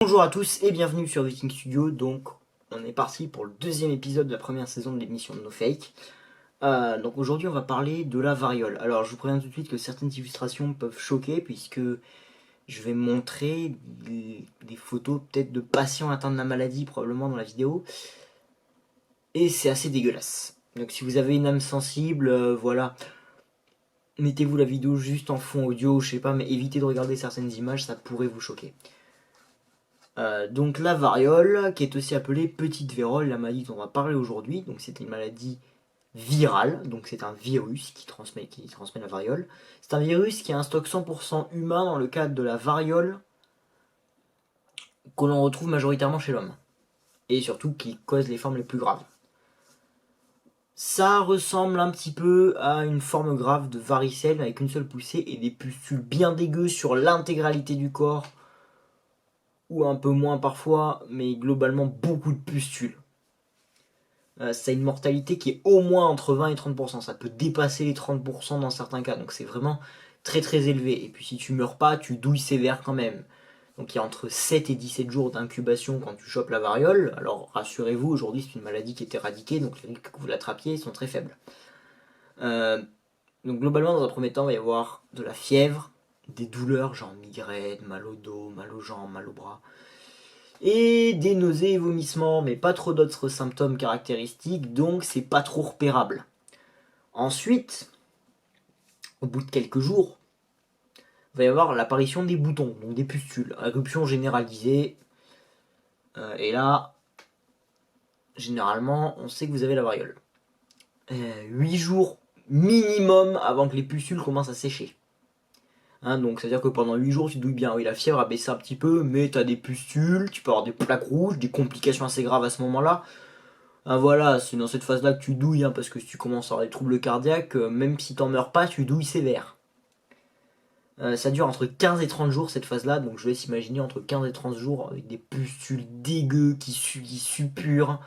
Bonjour à tous et bienvenue sur Viking Studio. Donc on est parti pour le deuxième épisode de la première saison de l'émission de No Fake. Donc aujourd'hui on va parler de la variole. Alors je vous préviens tout de suite que certaines illustrations peuvent choquer puisque je vais montrer des photos peut-être de patients atteints de la maladie probablement dans la vidéo. Et c'est assez dégueulasse. Donc si vous avez une âme sensible, voilà, mettez-vous la vidéo juste en fond audio, je sais pas, mais évitez de regarder certaines images, ça pourrait vous choquer. Donc la variole, qui est aussi appelée petite vérole, la maladie dont on va parler aujourd'hui, donc c'est une maladie virale, donc c'est un virus qui transmet la variole. C'est un virus qui a un stock 100% humain dans le cadre de la variole que l'on retrouve majoritairement chez l'homme, et surtout qui cause les formes les plus graves. Ça ressemble un petit peu à une forme grave de varicelle avec une seule poussée et des pustules bien dégueu sur l'intégralité du corps, ou un peu moins parfois, mais globalement beaucoup de pustules. Ça a une mortalité qui est au moins entre 20 et 30%. Ça peut dépasser les 30% dans certains cas. Donc c'est vraiment très très élevé. Et puis si tu meurs pas, tu douilles sévère quand même. Donc il y a entre 7 et 17 jours d'incubation quand tu chopes la variole. Alors rassurez-vous, aujourd'hui c'est une maladie qui est éradiquée, donc les risques que vous l'attrapiez sont très faibles. Donc globalement, dans un premier temps, il va y avoir de la fièvre, des douleurs genre migraine, mal au dos, mal aux jambes, mal aux bras, et des nausées et vomissements, mais pas trop d'autres symptômes caractéristiques, donc c'est pas trop repérable. Ensuite, au bout de quelques jours, il va y avoir l'apparition des boutons, donc des pustules, éruption généralisée, et là, généralement, on sait que vous avez la variole. 8 jours minimum avant que les pustules commencent à sécher. Donc c'est à dire que pendant 8 jours tu douilles bien, oui la fièvre a baissé un petit peu, mais tu as des pustules, tu peux avoir des plaques rouges, des complications assez graves à ce moment-là. Voilà, c'est dans cette phase-là que tu douilles, parce que si tu commences à avoir des troubles cardiaques, même si t'en meurs pas, tu douilles sévère. Ça dure entre 15 et 30 jours cette phase-là, donc je vous laisse imaginer entre 15 et 30 jours avec des pustules dégueu qui suppurent,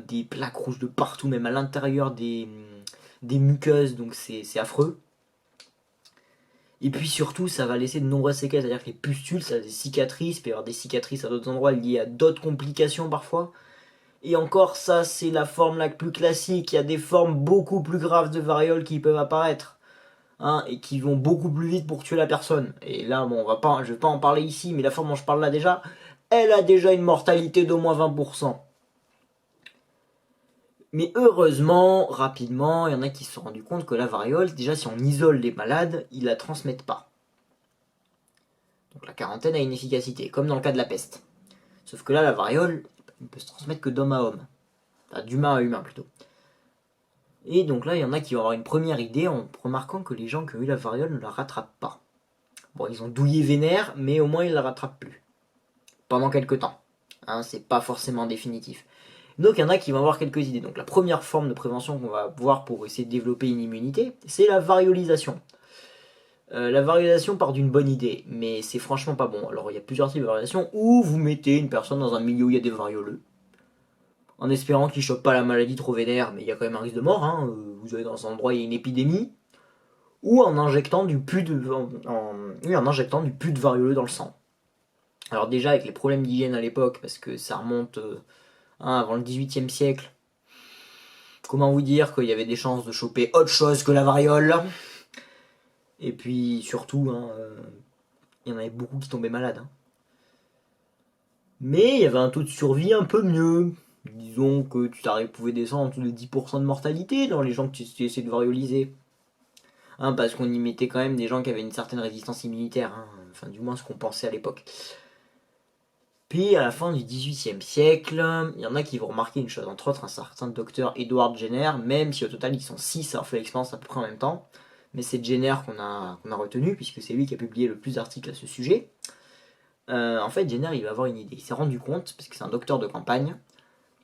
des plaques rouges de partout, même à l'intérieur des muqueuses, donc c'est affreux. Et puis surtout, ça va laisser de nombreuses séquelles, c'est-à-dire que les pustules, ça a des cicatrices, il peut y avoir des cicatrices à d'autres endroits liées à d'autres complications parfois. Et encore, ça, c'est la forme la plus classique. Il y a des formes beaucoup plus graves de variole qui peuvent apparaître. Et qui vont beaucoup plus vite pour tuer la personne. Et là, bon, je vais pas en parler ici, mais la forme dont je parle là déjà, elle a déjà une mortalité d'au moins 20%. Mais heureusement, rapidement, il y en a qui se sont rendus compte que la variole, déjà si on isole les malades, ils la transmettent pas. Donc la quarantaine a une efficacité, comme dans le cas de la peste. Sauf que là, la variole ne peut se transmettre que d'homme à homme. Enfin, d'humain à humain plutôt. Et donc là, il y en a qui vont avoir une première idée en remarquant que les gens qui ont eu la variole ne la rattrapent pas. Bon, ils ont douillé vénère, mais au moins ils la rattrapent plus. Pendant quelques temps. C'est pas forcément définitif. Donc il y en a qui vont avoir quelques idées. Donc la première forme de prévention qu'on va voir pour essayer de développer une immunité, c'est la variolisation. La variolisation part d'une bonne idée, mais c'est franchement pas bon. Alors il y a plusieurs types de variolation, où vous mettez une personne dans un milieu où il y a des varioleux, en espérant qu'il ne chope pas la maladie trop vénère, mais il y a quand même un risque de mort. Vous allez dans un endroit où il y a une épidémie, ou en injectant du pus de varioleux dans le sang. Alors déjà avec les problèmes d'hygiène à l'époque, parce que ça remonte avant le XVIIIe siècle, comment vous dire qu'il y avait des chances de choper autre chose que la variole. Et puis surtout, il y en avait beaucoup qui tombaient malades. Mais il y avait un taux de survie un peu mieux. Disons que tu pouvais descendre en dessous de 10% de mortalité dans les gens que tu essayais de varioliser. Parce qu'on y mettait quand même des gens qui avaient une certaine résistance immunitaire. Enfin, du moins ce qu'on pensait à l'époque. Puis à la fin du XVIIIe siècle, il y en a qui vont remarquer une chose, entre autres un certain docteur Edward Jenner, même si au total ils sont 6 à avoir fait l'expérience à peu près en même temps. Mais c'est Jenner qu'on a retenu, puisque c'est lui qui a publié le plus d'articles à ce sujet. En fait, Jenner, il va avoir une idée. Il s'est rendu compte, parce que c'est un docteur de campagne,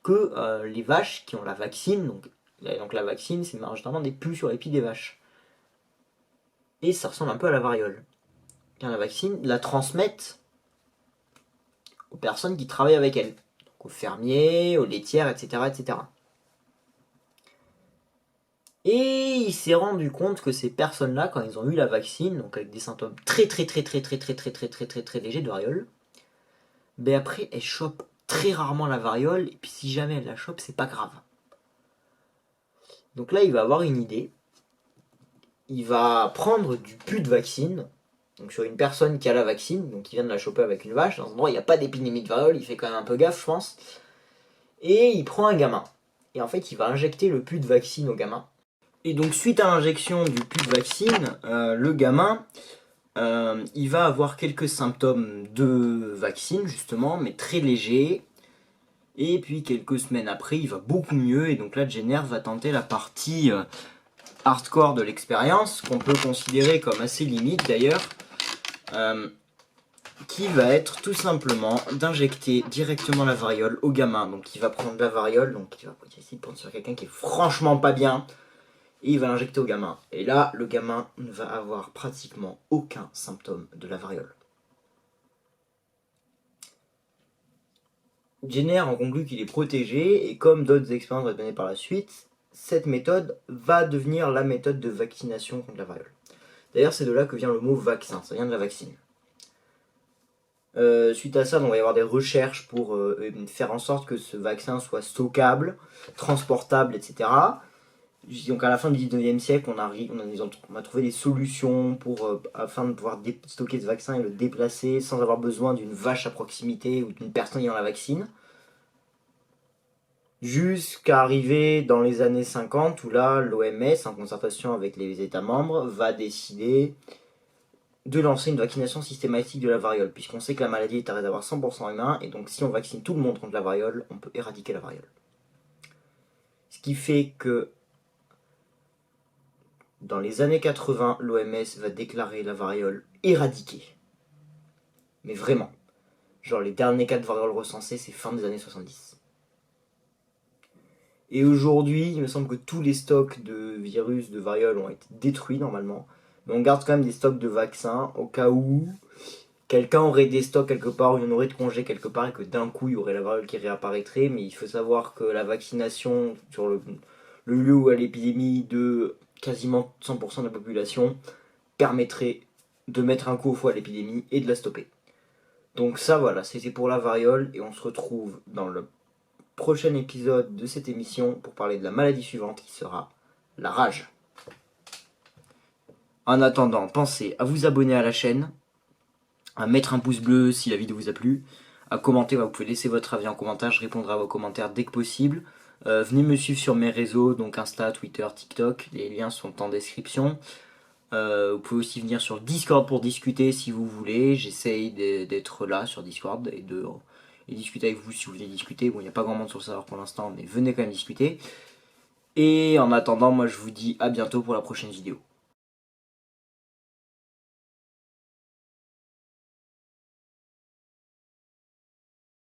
que les vaches qui ont la vaccine, donc la vaccine, c'est généralement des pus sur les pieds des vaches. Et ça ressemble un peu à la variole. Car la vaccine la transmettent aux personnes qui travaillent avec elle. Donc aux fermiers, aux laitières, etc., etc. Et il s'est rendu compte que ces personnes-là, quand ils ont eu la vaccine, donc avec des symptômes très très très très très très très très très très très légers de variole, ben après elle chope très rarement la variole, et puis si jamais elle la chope, c'est pas grave. Donc là, il va avoir une idée. Il va prendre du pus de vaccine, donc sur une personne qui a la vaccine, donc qui vient de la choper avec une vache. Dans un endroit, il n'y a pas d'épidémie de variole, il fait quand même un peu gaffe, je pense. Et il prend un gamin. Et en fait, il va injecter le pus de vaccine au gamin. Et donc, suite à l'injection du pus de vaccine, le gamin, il va avoir quelques symptômes de vaccine, justement, mais très légers. Et puis, quelques semaines après, il va beaucoup mieux. Et donc là, Jenner va tenter la partie hardcore de l'expérience, qu'on peut considérer comme assez limite d'ailleurs, qui va être tout simplement d'injecter directement la variole au gamin. Donc il va prendre la variole, donc il va essayer de prendre sur quelqu'un qui est franchement pas bien, et il va l'injecter au gamin. Et là, le gamin ne va avoir pratiquement aucun symptôme de la variole. Jenner en conclut qu'il est protégé, et comme d'autres expériences vont être menées par la suite, cette méthode va devenir la méthode de vaccination contre la variole. D'ailleurs, c'est de là que vient le mot vaccin, ça vient de la vaccine. Suite à ça, donc, il va y avoir des recherches pour faire en sorte que ce vaccin soit stockable, transportable, etc. Donc à la fin du 19e siècle, on a trouvé des solutions afin de pouvoir stocker ce vaccin et le déplacer sans avoir besoin d'une vache à proximité ou d'une personne ayant la vaccine. Jusqu'à arriver dans les années 50 où là, l'OMS, en concertation avec les États membres, va décider de lancer une vaccination systématique de la variole, puisqu'on sait que la maladie est à réservoir 100% humain, et donc si on vaccine tout le monde contre la variole, on peut éradiquer la variole. Ce qui fait que dans les années 80, l'OMS va déclarer la variole éradiquée. Mais vraiment. Genre les derniers cas de variole recensés, c'est fin des années 70. Et aujourd'hui, il me semble que tous les stocks de virus, de variole ont été détruits normalement. Mais on garde quand même des stocks de vaccins au cas où quelqu'un aurait des stocks quelque part, ou il y en aurait de congés quelque part, et que d'un coup il y aurait la variole qui réapparaîtrait. Mais il faut savoir que la vaccination sur le lieu où a l'épidémie de quasiment 100% de la population permettrait de mettre un coup au feu à l'épidémie et de la stopper. Donc ça voilà, c'était pour la variole, et on se retrouve dans le prochain épisode de cette émission pour parler de la maladie suivante qui sera la rage. En attendant, pensez à vous abonner à la chaîne, à mettre un pouce bleu si la vidéo vous a plu, à commenter, vous pouvez laisser votre avis en commentaire, je répondrai à vos commentaires dès que possible. Venez me suivre sur mes réseaux, donc Insta, Twitter, TikTok, les liens sont en description. Vous pouvez aussi venir sur Discord pour discuter si vous voulez, j'essaye d'être là sur Discord et discuter avec vous si vous voulez discuter. Bon, il n'y a pas grand monde sur le serveur pour l'instant, mais venez quand même discuter. Et en attendant, moi je vous dis à bientôt pour la prochaine vidéo.